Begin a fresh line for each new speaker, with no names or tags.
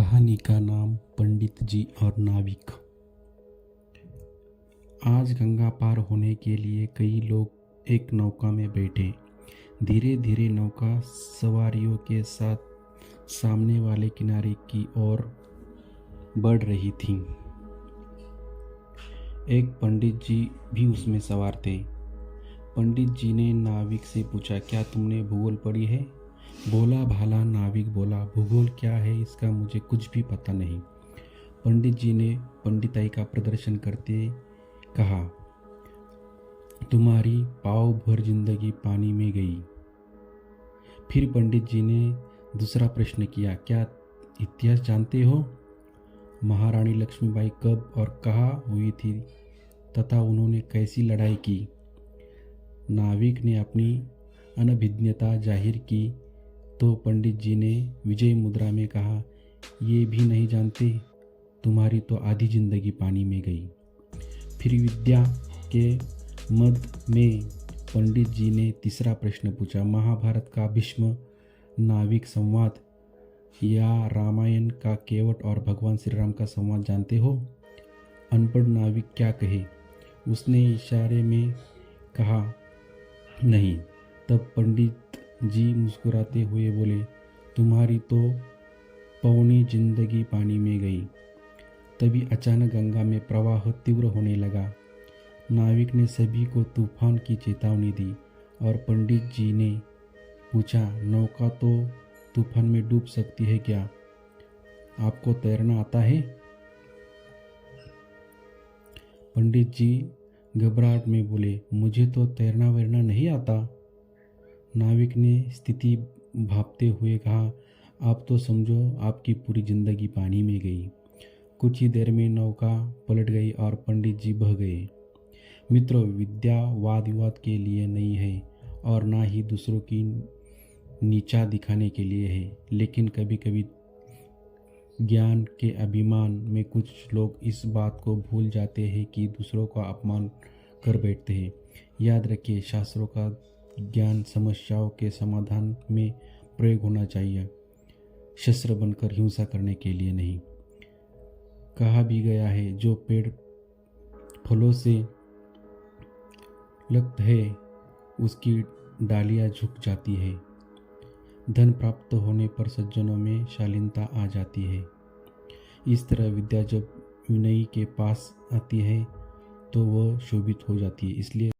कहानी का नाम पंडित जी और नाविक। आज गंगा पार होने के लिए कई लोग एक नौका में बैठे। धीरे धीरे नौका सवारियों के साथ सामने वाले किनारे की ओर बढ़ रही थी। एक पंडित जी भी उसमें सवार थे। पंडित जी ने नाविक से पूछा, क्या तुमने भूगोल पढ़ी है? भोला भाला नाविक बोला, भूगोल क्या है इसका मुझे कुछ भी पता नहीं। पंडित जी ने पंडिताई का प्रदर्शन करते कहा, तुम्हारी पाव भर जिंदगी पानी में गई। फिर पंडित जी ने दूसरा प्रश्न किया, क्या इतिहास जानते हो? महारानी लक्ष्मीबाई कब और कहाँ हुई थी तथा उन्होंने कैसी लड़ाई की? नाविक ने अपनी अनभिज्ञता जाहिर की तो पंडित जी ने विजय मुद्रा में कहा, ये भी नहीं जानते, तुम्हारी तो आधी जिंदगी पानी में गई। फिर विद्या के मद में पंडित जी ने तीसरा प्रश्न पूछा, महाभारत का भीष्म नाविक संवाद या रामायण का केवट और भगवान श्री राम का संवाद जानते हो? अनपढ़ नाविक क्या कहे? उसने इशारे में कहा, नहीं। तब पंडित जी मुस्कुराते हुए बोले, तुम्हारी तो पौनी जिंदगी पानी में गई। तभी अचानक गंगा में प्रवाह तीव्र होने लगा। नाविक ने सभी को तूफान की चेतावनी दी और पंडित जी ने पूछा, नौका तो तूफान में डूब सकती है क्या? आपको तैरना आता है? पंडित जी घबराहट में बोले, मुझे तो तैरना वैरना नहीं आता। नाविक ने स्थिति भांपते हुए कहा, आप तो समझो आपकी पूरी जिंदगी पानी में गई। कुछ ही देर में नौका पलट गई और पंडित जी बह गए। मित्रों, विद्या वाद विवाद के लिए नहीं है और ना ही दूसरों की नीचा दिखाने के लिए है, लेकिन कभी कभी ज्ञान के अभिमान में कुछ लोग इस बात को भूल जाते हैं कि दूसरों का अपमान कर बैठते हैं। याद रखिए, शास्त्रों का ज्ञान समस्याओं के समाधान में प्रयोग होना चाहिए, शस्त्र बनकर हिंसा करने के लिए नहीं। कहा भी गया है, जो पेड़ फलों से लगता है उसकी डालियां झुक जाती है। धन प्राप्त होने पर सज्जनों में शालीनता आ जाती है। इस तरह विद्या जब विनयी के पास आती है तो वह शोभित हो जाती है। इसलिए